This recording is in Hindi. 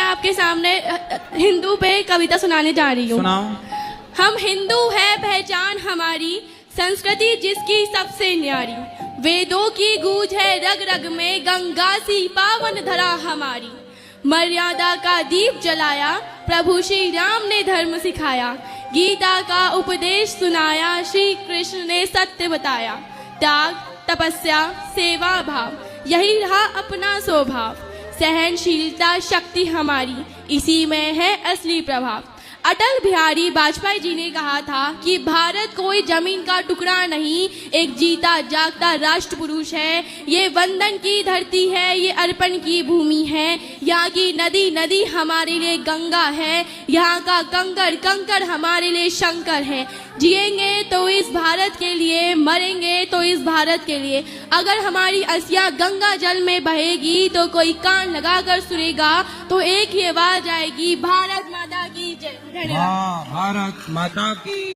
आपके सामने हिंदू पे कविता सुनाने जा रही हूँ। सुनाओ। हम हिंदू है पहचान हमारी, संस्कृति जिसकी सबसे न्यारी, वेदों की गूंज है रग रग में, गंगा सी पावन धरा हमारी। मर्यादा का दीप जलाया प्रभु श्री राम ने धर्म सिखाया, गीता का उपदेश सुनाया श्री कृष्ण ने सत्य बताया। त्याग तपस्या सेवा भाव यही रहा अपना स्वभाव, सहनशीलता शक्ति हमारी इसी में है असली प्रभाव। अटल बिहारी वाजपेयी जी ने कहा था कि भारत कोई जमीन का टुकड़ा नहीं, एक जीता जागता राष्ट्र पुरुष है। ये वंदन की धरती है, ये अर्पण की भूमि है। यहाँ की नदी नदी हमारे लिए गंगा है, यहाँ का कंकड़ कंकड़ हमारे लिए शंकर है। जिएंगे तो इस भारत के लिए, मरेंगे तो इस भारत के लिए। अगर हमारी अस्थियां गंगा जल में बहेगी तो कोई कान लगाकर सुनेगा तो एक ही आवाज आएगी, भारत माता की जय। भारत माता की।